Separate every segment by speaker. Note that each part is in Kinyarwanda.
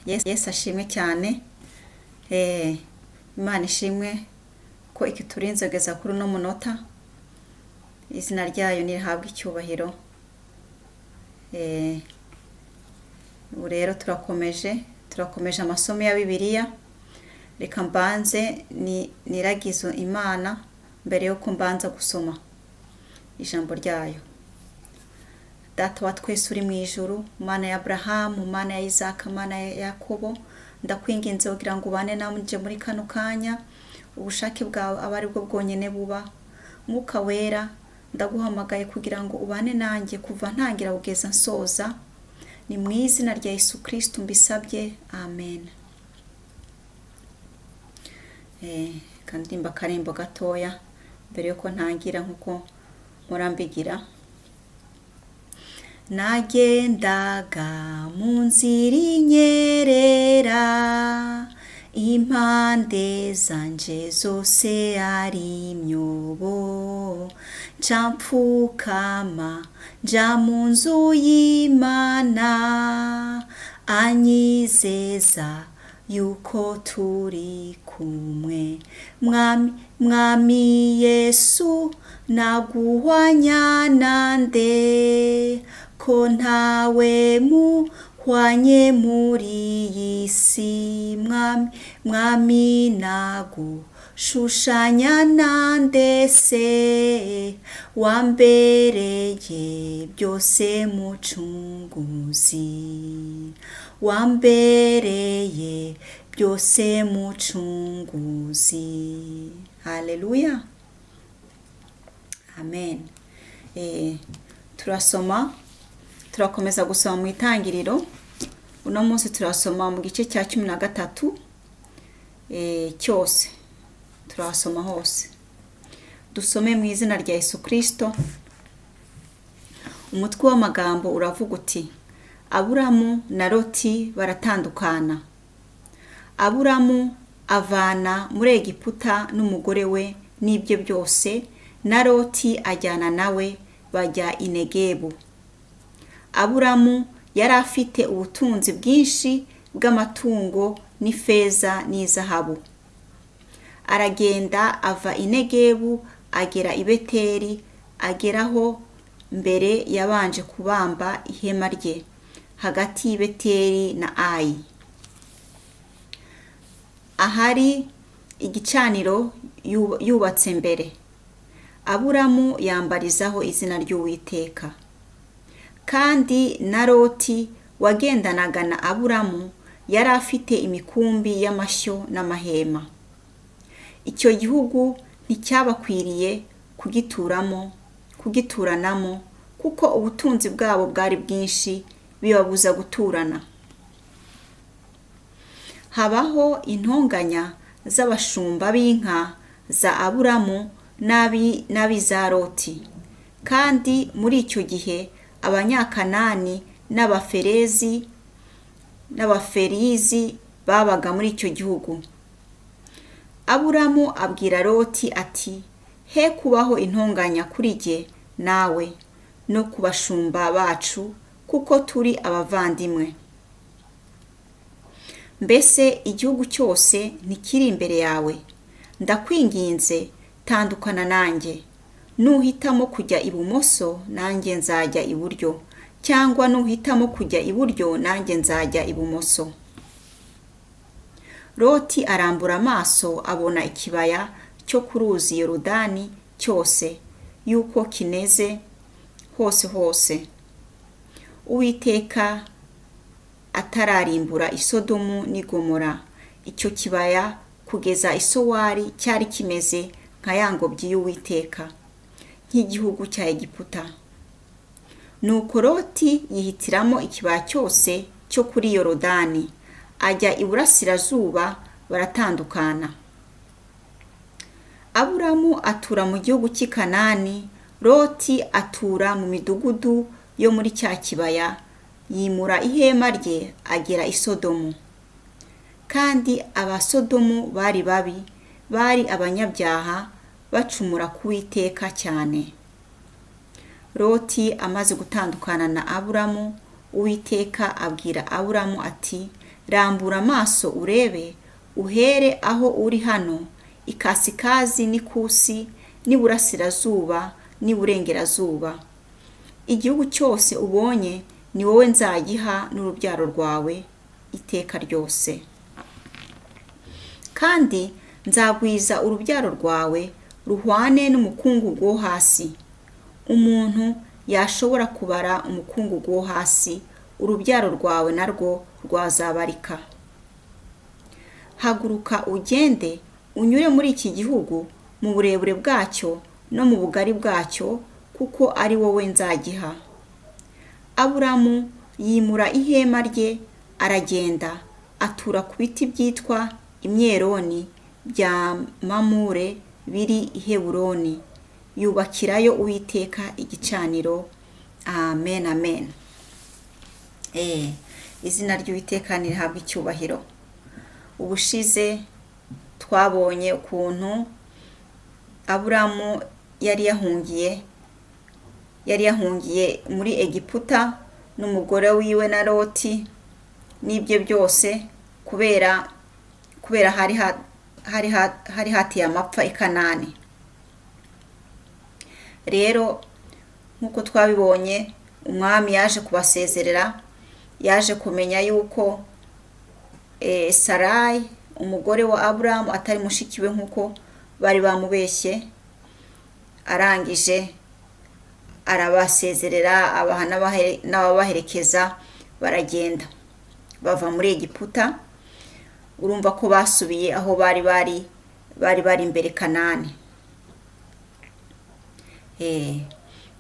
Speaker 1: Yesu ashimwe cyane. Imana ishimwe ko ikiturinze kugeza kuri uno munota. Izina ryayo nirihabwe icyubahiro. Ubu rero turakomeje amasomo ya Bibiliya. Reka mbanze niragizo Imana mbere yuko mbanza gusoma ijambo ryayo. Data wa twese uri mu ijuru, Mana ya Abrahamu, Mana ya Isaka, Mana ya Yakobo, ndakwinginze kugira ngo ubane nanje muri kano kanya, ubushake bwawe aba ari bwo bwonyene buba. Mwuka wera, ndaguhamagaye kugira ngo ubane nanjye kuva ntangira kugeza nsoza. Ni mu izina rya Yesu Kristo mbisabye, amen. Kandimba karembo gatoya mbere yuko ntangira nkuko murambigira. Nagendaga mu nzira inyerera, impande zanje zose ari imyobo, nca mfukama nja mu nzu y'Imana, anyizeza yuko turi kumwe. Mwami Yesu, naguhwanya nande ko ntawe muhwanye muri iyi si. Mwami nagushushanya nande se, wambereye byose mucunguzi, wambereye byose mucunguzi. Haleluya, amen. Turakomeza gusoma mu itangiriro. Uno munsi turasoma mu gice cya 13 cyose, turasoma hose. Dusome mu izina rya Yesu Kristo. Umutwe w'amagambo uravuga uti: Aburamu na Loti baratandukana. Aburamu avana muri Egiputa n'umugore we n'ibyo byose, na Loti ajyana nawe bajya i Negebu. Aburamu yari afite ubutunzi bwinshi bw'amatungo n'ifeza n'izahabu. Aragenda ava i Negebu agera i Beteli, ageraho mbere yabanje kubamba ihema rye hagati y'i Beteli na Ayi, ahari igicaniro yubatse mbere. Aburamu yambarizaho izina ry'Uwiteka. Kandi na Loti wagendanaga na Aburamu yari afite imikumbi y'amashyo n'amahema. Icyo gihugu nticyabakwiriye kugituranamo, kuko ubutunzi bwabo bwari bwinshi bibabuza guturana. Habaho intonganya z'abashumba b'inka za Aburamu n'abiza Loti. Kandi muri icyo gihe Abanyakanani n'Abaferizi babaga muri icyo gihugu. Aburamu abwira Loti ati: he kubaho intonganya kuri jye nawe no ku bashumba bacu, kuko turi abavandimwe. Mbese igihugu cyose ntikiri imbere yawe? Ndakwinginze, tandukana nanjye. Nuhitamo kujya ibumoso, nanjye nzajya iburyo, cyangwa nuhitamo kujya iburyo, nanjye nzajya ibumoso. Loti arambura amaso abona ikibaya cyo ku ruzi Yorodani cyose, yuko kineze hose. Uwiteka atararimbura i Sodomu n'i Gomora, icyo kibaya kugeza i Sowari cyari kimeze nka ya ngobyi y'Uwiteka, nk'igihugu cya Egiputa. Nuko Loti yihitiramo ikibaya cyose cyo kuri Yorodani, ajya iburasirazuba, baratandukana. Aburamu atura mu gihugu cy'i Kanani, Loti atura mu midugudu yo muri cya kibaya, yimura ihema rye agera i Sodomu. Kandi Abasodomu bari babi, bari abanyabyaha, bacumura ku Uwiteka cyane. Loti amaze gutandukana na Aburamu, Uwiteka abwira Aburamu ati: rambura amaso urebe, uhere aho uri hano, ikasikazi n'ikusi, n'iburasirazuba n'iburengerazuba. Igihugu cyose ubonye ni wowe nzagiha n'urubyaro rwawe iteka ryose. Kandi nzagwiza urubyaro rwawe ruhwane n'umukungugu wo hasi. Umuntu yashobora kubara umukungugu wo hasi, urubyaro rwawe narwo rwazabarika. Haguruka ugende, unyure muri iki gihugu mu burebure bwacyo no mu bugari bwacyo, kuko ari wowe nzagiha. Aburamu yimura ihema rye, aragenda, atura ku biti byitwa imyeroni bya Mamure biri i Heburoni, yubakirayo Uwiteka igicaniro. Amen, amen. Izina ry'Uwiteka nirihabwe icyubahiro. Ubushize twabonye ukuntu Aburamu yari yahungiye muri Egiputa n'umugore wiwe na Loti n'ibyo byose kubera hari hatiye amapfa i Kanani. Rero nk'uko twabibonye, umwami yaje kubasezerera, yaje kumenya yuko Sarayi umugore wa Aburamu atari mushiki we nk'uko bari bamubeshye. Arangije arabasezerera, abaha n'ababaherekeza, baragenda bava muri Egiputa. Urumva ko basubiye aho bari imbere Kanani.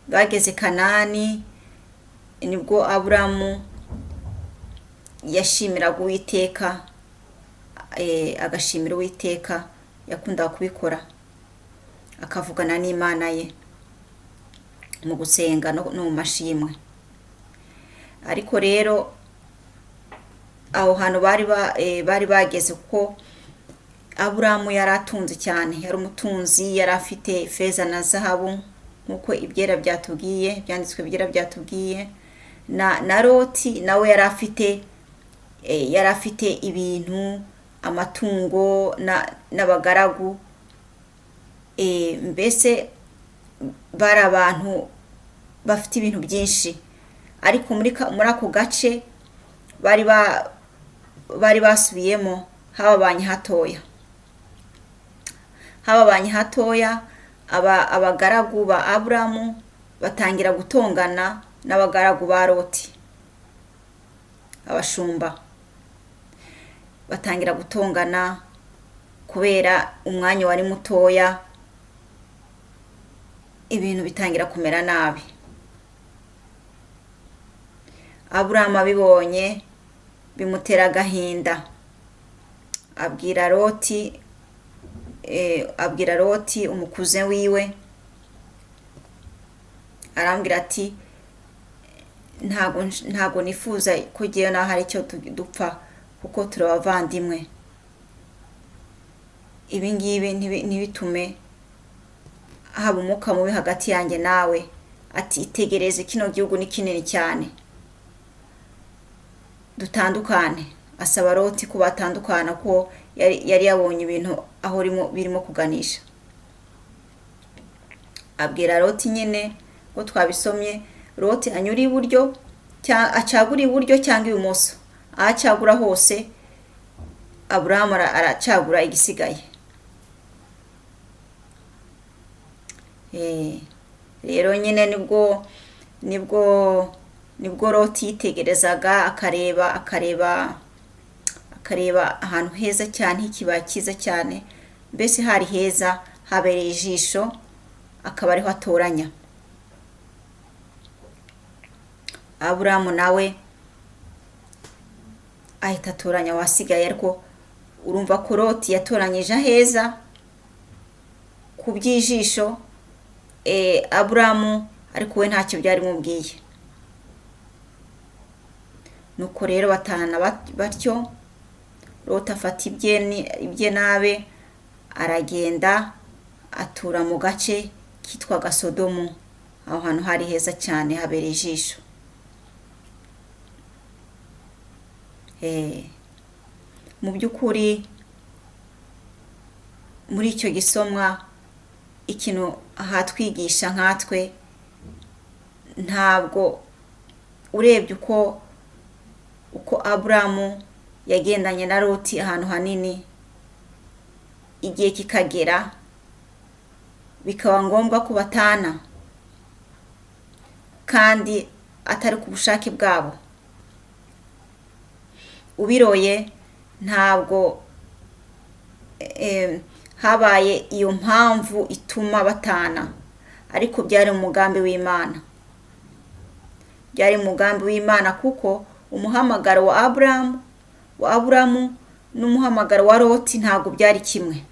Speaker 1: Bageze Kanani nibwo Aburamu yashimiraga Uwiteka, agashimira Uwiteka, yakundaga kubikora, akavugana n'Imana ye mu gusenga no mu mashimwe. Ariko rero aho hantu bari bageze, kuko Aburamu yari atunze cyane, yari umutunzi, yari afite ifeza na zahabu nk'uko byanditswe ibyera byatubwiye. Na Loti nawe yari afite ibintu, amatungo n'abagaragu. Mbese bari abantu bafite ibintu byinshi. Ariko muri ako gace bari basubiyemo hababanye hatoya. Abagaragu ba Aburamu batangira gutongana n'abagaragu ba Loti, abashumba batangira gutongana kubera umwanya wari mutoya. Ibintu bitangira kumera nabi. Aburamu abibonye bimutera agahinda, abwira Loti umukuze wiwe, arambwira ati ntago nifuza ko ngewe naho hari icyo dupfa, kuko turi abavandimwe. Ibi ngibi ntibitume haba umwuka mubi hagati yanjye nawe. Ati itegereze, kino gihugu ni kinini cyane, dutandukane. Asaba Loti ko batandukana, ko yari yabonye ibintu aho birimo kuganisha. Abwira Loti nyine ko twabisomye, Loti anyura iburyo, acagura iburyo cyangwa ibumoso. Aho acagura hose Aburamu aracagura igisigaye. Rero nyine nibwo Loti yitegerezaga, akareba ahantu heza cyane, h'ikibaya cyiza cyane, mbese hari heza, habereye ijisho, akaba ariho atoranya. Aburamu nawe ahita atoranya wasigaye. Ariko urumva ko Loti yatoranyije aheza ku by'ijisho, Aburamu ariko we ntacyo byari mubwiye. Nuko rero batahana batyo. Loti afata ibye nabe, aragenda atura mu gace kitwaga Sodomu. Aho hantu hari heza cyane, habereye ijisho. mu by'ukuri muri icyo gisomwa ikintu ahatwigisha nkatwe, ntabwo urebye uko Aburamu yagendanye na Loti ahantu hanini, igihe kikagera bikaba ngombwa ko batana kandi atari ku bushake bwabo. Ubiroye ntabwo habaye iyo mpamvu ituma batana, ariko byari umugambi w'Imana. Byari umugambi w'Imana kuko umuhamagaro wa Aburamu n'umuhamagaro wa Loti ntabwo byari kimwe.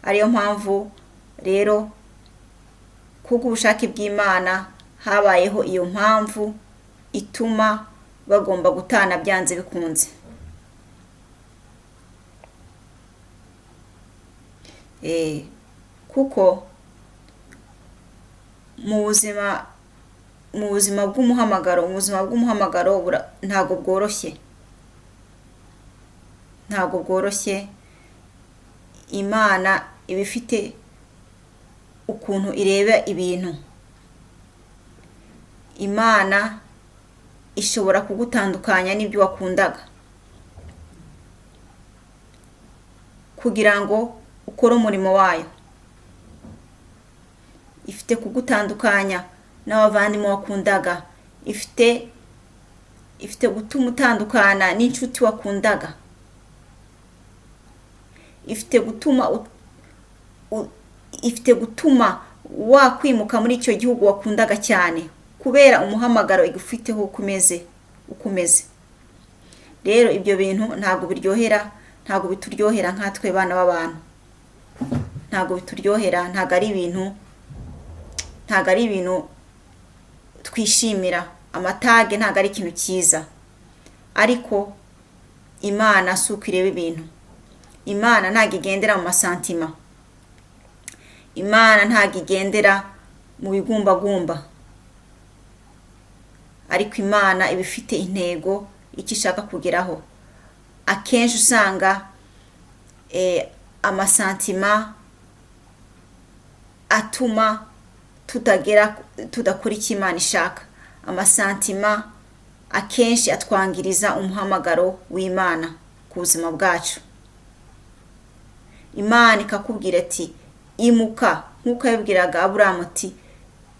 Speaker 1: Ariyo mpamvu rero kuko ubushake bw'Imana habayeho iyo mpamvu ituma bagomba gutana byanze bikunze. Kuko mu buzima bw'umuhamagaro ntabwo bworoshye. Imana iba ifite ukuntu ireba ibintu. Imana ishobora kugutandukanya n'ibyo wakundaga kugira ngo ukore umurimo wayo. Ifite kugutandukanya n'abavandimwe wakundaga, ifite gutuma utandukana n'inshuti wakundaga, ifite gutuma wakwimuka muri icyo gihugu wakundaga cyane kubera umuhamagaro igufiteho ukomeze. Rero ibyo bintu ntabwo bituryohera nkatwe bana b'abantu. Ntabwo bituryohera, ntabwo ari ibintu twishimira. Amatage ntabwo ari ikintu cyiza, ariko Imana si uko ireba ibintu. Imana ntabwo igendera mu masantima. Imana ntabwo igendera mu bigumbagumba, ariko Imana iba ifite intego icyo ishaka kugeraho. Akenshi usanga amasantima atuma tudakora icyo Imana ishaka. Amasantima akenshi atwangiriza umuhamagaro w'Imana ku buzima bwacu. Imana ikakubwira ati imuka, nk'uko yabwiraga Aburamu ati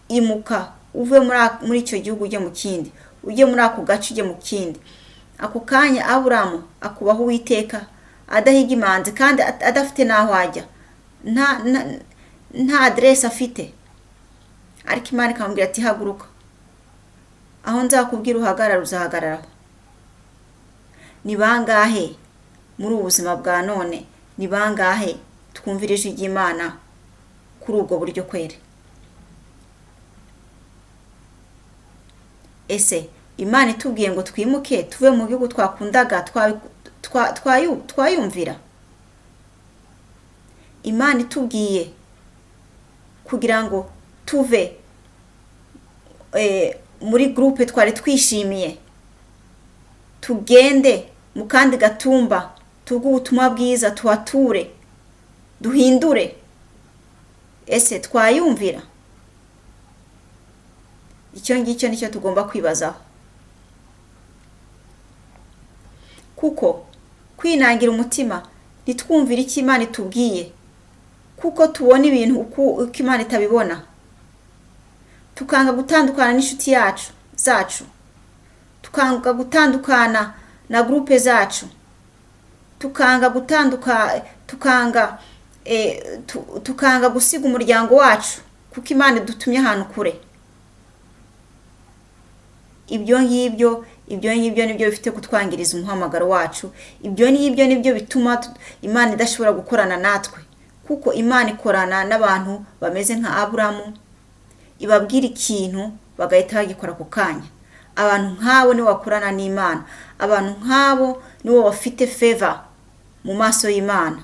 Speaker 1: imuka uve muri icyo gihugu ujye mu kindi, ujye muri ako gace ujye mu kindi. Ako kanya Aburamu akubaho Uwiteka adahiga imanzi kandi adafite n'aho ajya, nta aderesi afite, ariko Imana ikamubwira ati haguruka, aho nzakubwira uhagarara uzahagararaho. Ni bangahe muri ubu buzima bwa none, ni bangahe twumvirije iby'Imana kuri ubwo buryo kwere? Ese Imana itubwiye ngo twimuke tuve mu gihugu twakundaga twayumvira? Imana itubwiye kugira ngo tuve muri groupe twari twishimiye tugende mu kandi gatumba, tuvuge ubutumwa bwiza, tuhature, duhindure, ese twayumvira? Icyo ngicyo nicyo tugomba kwibazaho, kuko kwinangira umutima nitwumvira icyo Imana itubwiye, kuko tubona ibintu uko Imana itabibona, tukanga gutandukana n'inshuti zacu, tukanga gutandukana na groupe zacu, tukanga gusiga umuryango wacu kuko Imana idutumye ahantu kure. Ibyo ngibyo nibyo bifite kutwangiriza umuhamagaro wacu. Ibyo ngibyo nibyo bituma Imana idashobora gukorana natwe, kuko Imana ikorana n'abantu bameze nka Aburamu, ibabwira ikintu bagahita bagikora ku kanya. Abantu nk'abo nibo bakorana n'Imana, abantu nk'abo nibo bafite favor mu maso y'Imana.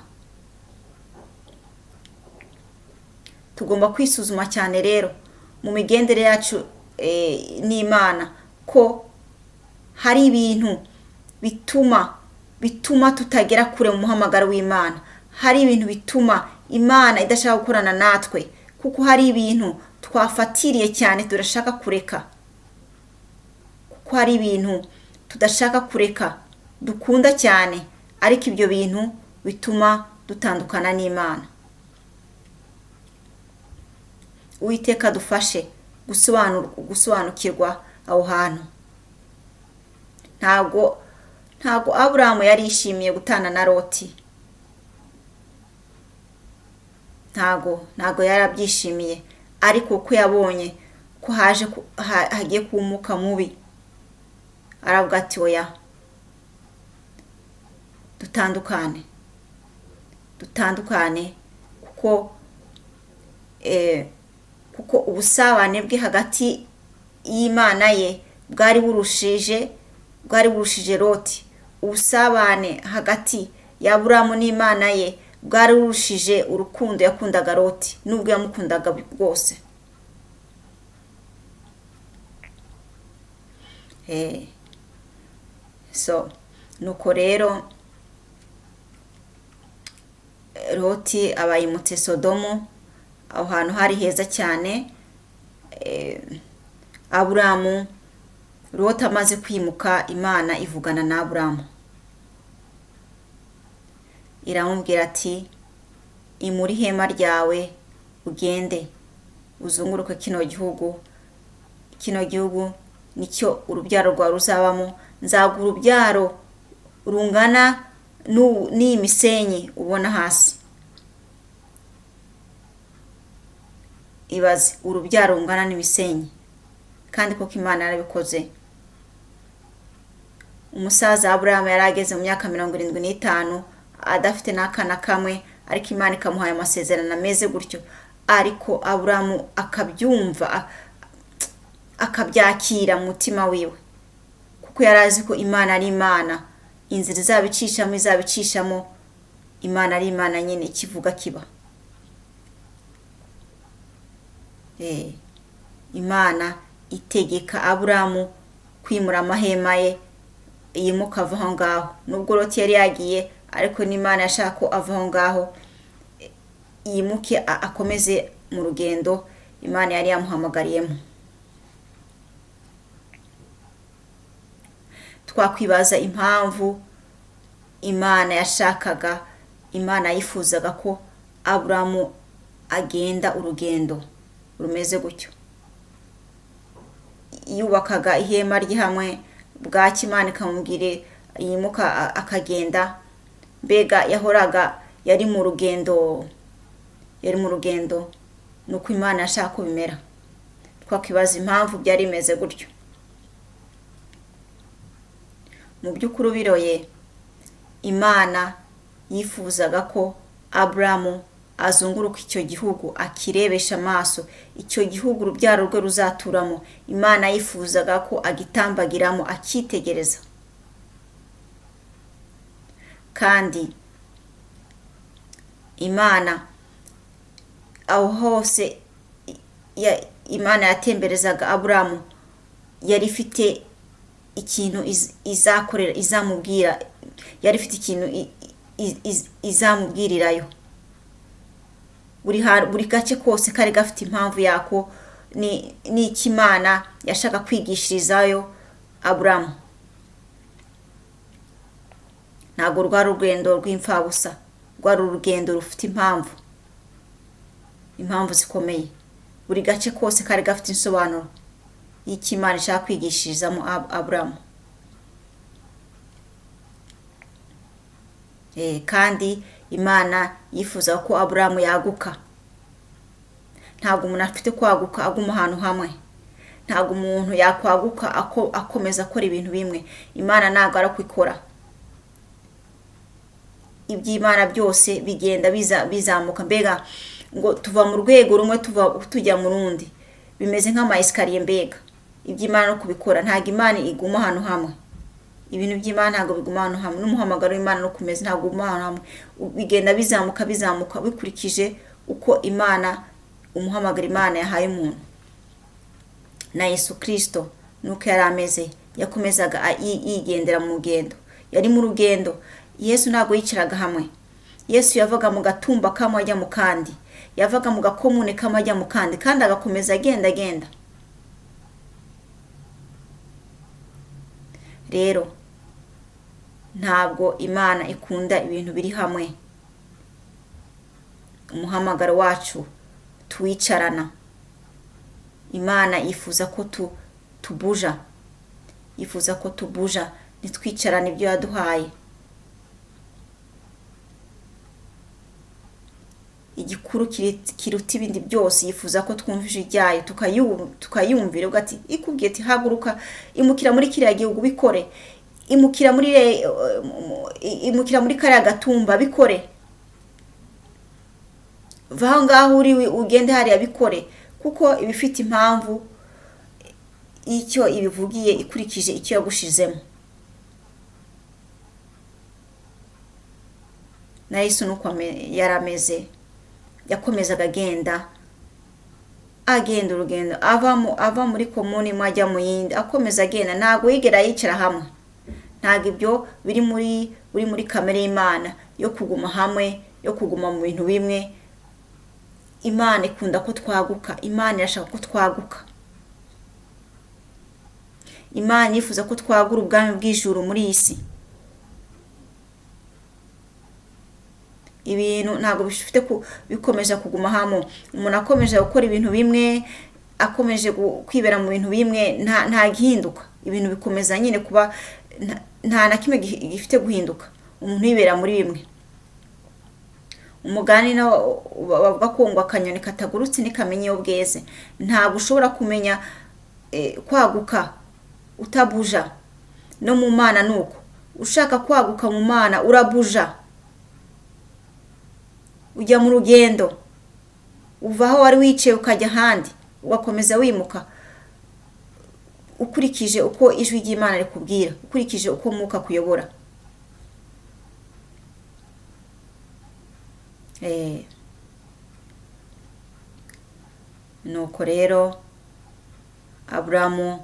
Speaker 1: Tugomba kwisuzuma cyane rero mu migendere yacu n'Imana, ko hari ibintu bituma tutagera kure mu muhamagaro w'Imana. Hari ibintu bituma Imana idashaka gukorana natwe, kuko hari ibintu twafatiriye cyane turashaka kureka, kuko hari ibintu tudashaka kureka dukunda cyane, ariko ibyo bintu bituma dutandukana n'Imana. Uwiteka dufashe gusobanukirwa aho hantu. Ntabwo Aburahamu yari yishimiye gutana na Loti. Ntabwo yari abyishimiye, ariko uko yabonye ko hagiye kuba umwuka mubi, aravuga ati oya, dutandukane kuko ubusabane bwe hagati y'Imana ye bwari burushije Loti. Ubusabane hagati ya Aburahamu n'Imana ye bwari burushije urukundo yakundaga Loti, nubwo yamukundaga bwose. Nuko rero Loti aba yimutse Sodomu, aho hantu hari heza cyane. Aburahamu, Loti amaze kwimuka, Imana ivugana na Aburahamu, iramubwira ati imuri ihema ryawe ugende uzunguruke kino gihugu nicyo urubyaro rwawe ruzabamo. Nzaguha urubyaro rungana n'iyi misenyi ubona hasi. Ibaze, urubyaro rungana n'imisenyi, kandi koko Imana yarabikoze. Umusaza Aburahamu yari ageze mu myaka 75 adafite n'akana kamwe, ariko Imana ikamuhaye amasezerano ameze gutyo. Ariko Aburahamu akabyumva, akabyakira mu mutima wiwe, kuko yari azi ko Imana ari Imana, inzira izabicishamo Imana ari Imana nyine, ikivuga kiba. Imana itegeka Aburahamu kwimura amahema ye, yimuka ava aho ngaho. Nubwo Loti yari yagiye, ariko n'Imana yashaka ko ava aho ngaho, yimuke akomeze mu rugendo Imana yari yamuhamagariyemo. Twakwibaza impamvu Imana yifuzaga ko Aburahamu agenda urugendo rumeze gutyo. Yubakaga ihema rye hamwe, bwaki Imana ikamubwire yimuka akagenda. Mbega yari mu rugendo, nuko Imana yashaka ko bimera. Twakwibaza impamvu byari bimeze gutyo. Mu by'ukuri biroye, Imana yifuzaga ko Aburahamu azunguruka icyo gihugu, akirebesha amaso. Icyo gihugu urubyaro rwe ruzaturamo, Imana yifuzaga ko agitambagiramo, akitegereza. Kandi Imana aho hose Imana yatemberezaga Aburahamu, yari ifite ikintu izamubwira, yari ifite ikintu izamubwirirayo. Buri gace kose kari gafite impamvu yako, ni Imana yashaka kwigishirizayo Aburahamu. Ntabwo rwari urugendo rw'imfabusa, rwari urugendo rufite impamvu zikomeye. Buri gace kose kari gafite insobanuro y'icyo Imana ishaka kwigishirizamo Aburahamu. Kandi Imana yifuza ko Aburahamu yaguka. Ntabwo umuntu afite kwaguka aguma ahantu hamwe. Ntabwo umuntu yakwaguka akomeza akora ibintu bimwe. Imana ntabwo arakwikora. Iby'Imana byose bigenda bizamuka. Mbega ngo tuva mu rwego rumwe tujya mu rundi, bimeze nk'ama esikariye. Mbega iby'Imana no kubikora, ntabwo Imana iguma ahantu hamwe. Ibintu by'Imana ntabwo biguma ahantu hamwe, n'umuhamagaro w'Imana no kumeza ntabwo uguma ahantu hamwe. Bigenda bizamuka bikurikije uko umuhamagaro Imana yahaye umuntu. Na Yesu Kristo nuko yari ameze, yakomezaga yigendera mu rugendo. yari mu rugendo. Yesu ntabwo yicaraga hamwe. Yesu yavaga mu gatumba kamwe ajya mu kandi, yavaga mu gakomune kamwe ajya mu kandi, kandi agakomeza agenda. Rero ntabwo Imana ikunda ibintu biri hamwe. Umuhamagaro wacu tuwicarana. Imana yifuza ko tubuja, yifuza ko tubuja, nitwicarana ibyo yaduhaye. Igikuru kiruta ibindi byose, yifuza ko twumva ijwi ryayo tukayumvira. Ugati ikubwiye ati haguruka, imukira muri kiriya gihugu bikore, imukira muri kariya gatumba bikore, vaho ngaho uri ugende hariya bikore, kuko ibifite impamvu icyo ibivugiye ikurikije icyo yagushizemo. Na Yesu nuko yarameze, yakomezaga agenda urugendo, ava muri komuni imwe ajya mu yindi, akomeza agenda. Ntabwo yigera yicara hamwe. Ntabwo ibyo biri muri kamere y'Imana yo kuguma hamwe, yo kuguma mu bintu bimwe. Imana ikunda ko twaguka. Imana irashaka ko twaguka. Imana yifuza ko twagura ubwami bw'ijuru muri iyi si. Ibintu ntabwo bifite bikomeje kuguma hamwe. Umuntu akomeje gukora ibintu bimwe, akomeje kwibera mu bintu bimwe, nta gihinduka. Ibintu bikomeza nyine kuba nta na kimwe gifite guhinduka. Umuntu yibera muri bimwe. Umugani nawo bavuga ko ngo akanyoni katagurutse ntikamenye iyo bweze. Ntabwo ushobora kumenya kwaguka utabuja. No mu Mana nuko. Ushaka kwaguka mu Mana urabuja. Ujya mu rugendo, uva aho wari wicaye ukajya ahandi, ugakomeza wimuka ukurikije uko ijwi ry'Imana rikubwira, ukurikije uko Mwuka kuyobora. Nuko rero Aburamu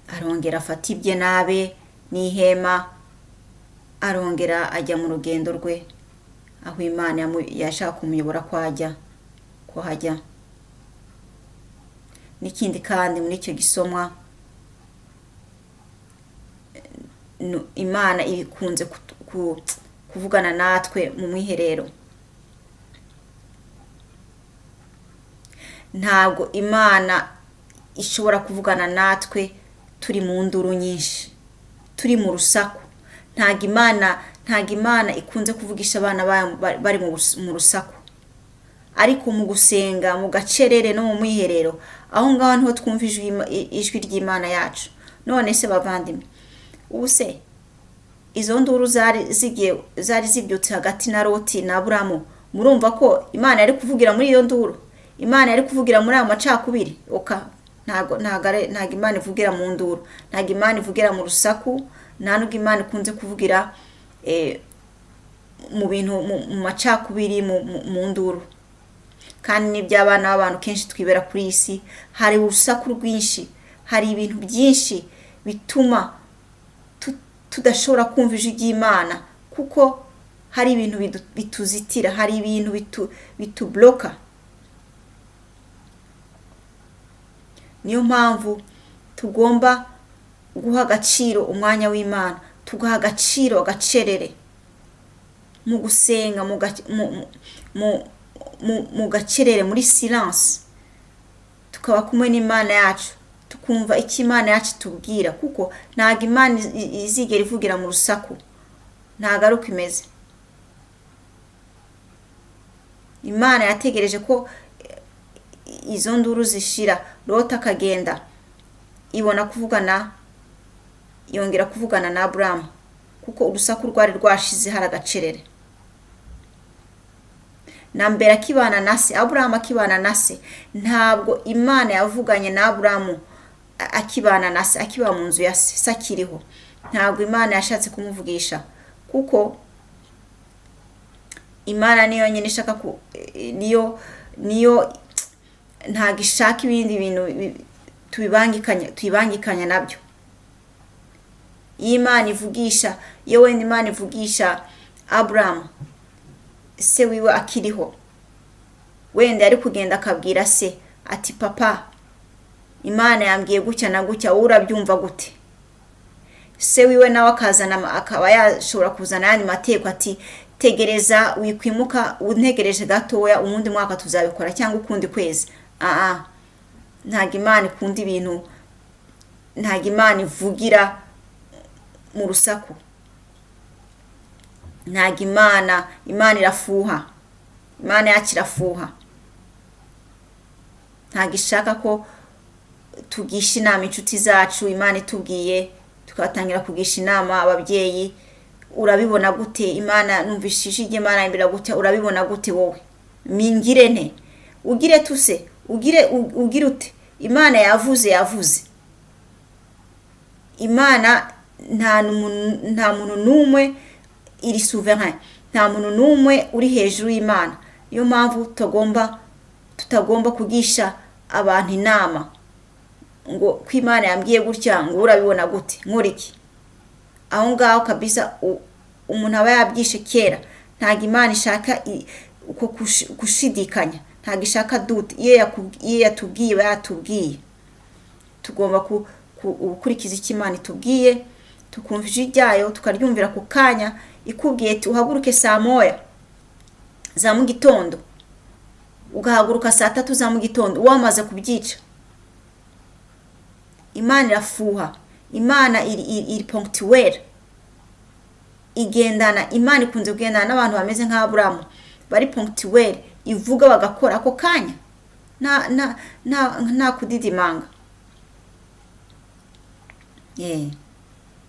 Speaker 1: arongera afata ibye nabe n'ihema, arongera ajya mu rugendo rwe, aho Imana yashaka kumuyobora ko hajya. N'ikindi kandi muri icyo gisomwa, Imana ikunze kuvugana natwe mu mwiherero. Ntabwo Imana ishobora kuvugana natwe turi mu nduru nyinshi, turi mu rusaku. Ntabwo Imana ikunze kuvugisha abana bari mu rusaku. Ariko mu gusenga, mu gacerere no mu mwiherero, aho ngaho niho twumva ijwi ry'Imana yacu. None se bavandimwe, ubu se izo nduru zari zibyutse hagati na Loti na Aburamu, murumva ko Imana yari kuvugira muri iyo nduru? Imana yari kuvugira muri ayo macakubiri? Ntabwo Imana ivugira mu nduru, ntabwo Imana ivugira mu rusaku, nta nubwo Imana ikunze kuvugira mu bintu mu macakubiri, mu nduru. Kandi n'iby'abana b'abantu kenshi twibera kuri iyi si, hari urusaku rwinshi, hari ibintu byinshi bituma tudashobora kumva ijwi ry'Imana, kuko hari ibintu bituzitira, hari ibintu bitubloka. Niyo mpamvu tugomba guha agaciro umwanya w'Imana, tugaha agaciro agacerere mu gusenga, mu gacerere, muri silence, tukaba kumwe n'Imana yacu, tukumva icyo Imana yacu tubwira, kuko ntabwo Imana izigera ivugira mu rusaku. Ntabwo ari uko imeze. Imana yategereje ko izo nduru zishira, Loti akagenda, yongera kuvugana na Aburamu, kuko urusaku rwari rwashize, hari agacerere. Na mbere akibana na se, Aburamu akibana na se, ntabwo Imana yavuganye na Aburamu akibana na se, akiba mu nzu ya se akiriho. Ntabwo Imana yashatse kumuvugisha, kuko Imana niyo nyine ishaka niyo ntabwo ishaka ibindi bintu tuyibangikanya nabyo. iyo Imana ivugisha, iyo wenda Imana ivugisha Aburahamu se wiwe akiriho, wenda yari kugenda akabwira se ati papa Imana yambwiye gutya na gutya, wowe urabyumva gute? Se wiwe nawe akaba yashobora kuzana yandi mateko ati tegereza wikwimuka, untegereje gatoya uwundi mwaka tuzabikora cyangwa ukundi kwezi. Ntago Imana ikunda ibintu, ntago Imana ivugira mu rusaku, ntago Imana irafuha, Imana yacu irafuha, ntago ishaka ko tugisha inama inshuti zacu. Imana itubwiye tukatangira kugisha inama ababyeyi, urabibona gute? Imana numvishije Imana imbira gute, urabibona gute wowe? Mingire nte? Ugire tuse, ugire ute? Imana yavuze. Imana nta muntu numwe iri souverain, nta muntu numwe uri hejuru y'Imana. Niyo mpamvu tutagomba kugisha abantu inama ngo ko Imana yambwiye gutya, ngo urabibona gute, nkuriki. Aho ngaho kabisa umuntu aba yabyishe kera. Ntago Imana ishaka uko gushidikanya, ntago ishaka dute. Iyo yatubwiye yatubwiye, tugomba gukurikiza icyo Imana itubwiye, tukumva ijwi ryayo, tukaryumvira ku kanya. Ikubwiye ati uhaguruke saa moya za mu gitondo, ugahaguruka saa 3 za mu gitondo, wamaze kubyica. Imana irafuha, Imana iri ponctuel, igendana. Imana ikunze kugendana n'abantu bameze nka Aburahamu, bari ponctuel, ivuga bagakora ako kanya, nta kudidimanga.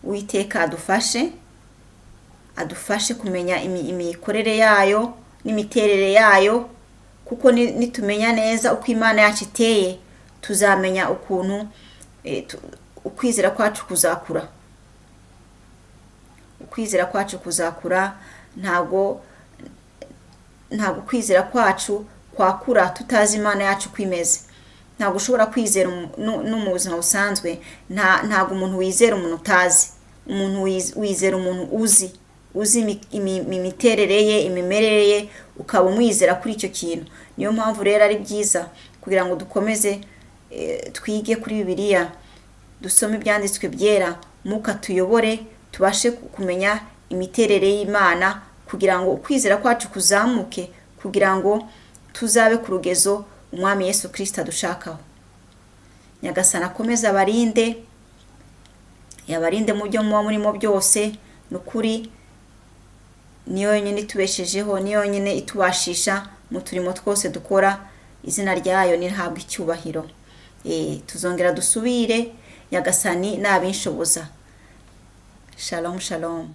Speaker 1: Uwiteka adufashe kumenya imikorere yayo n'imiterere yayo, kuko nitumenya neza uko Imana yacu iteye, tuzamenya ukuntu ukwizera kwacu kuzakura. Ukwizera kwacu kuzakura. Ntago kwizera kwacu kwakura tutazi Imana yacu kwimeze. Ntago ushobora kwizera no mu buzima busanzwe. Ntago umuntu wizera umuntu utazi. Umuntu wizera umuntu uzi imiterere ye, imimerere ye, ukaba umwizera kuri icyo kintu. Niyo mpamvu rero ari byiza kugira ngo dukomeze twige kuri Bibiliya, dusome ibyanditswe byera, muka tuyobore, tubashe kumenya imiterere y'Imana, kugira ngo ukwizera kwacu kuzamuke, kugira ngo tuzabe ku rugezo Umwami Yesu Kristo adushakaho. Nyagasana akomeza abarinde, yabarinde mu byo muba murimo byose. Nukuri niyo yonyine itubeshejeho, niyo yonyine itubashisha mu turimo twose dukora. Izina ryayo nirihabwe icyubahiro. Tuzongera dusubire. Nyagasani nabinshoboza. Shalom.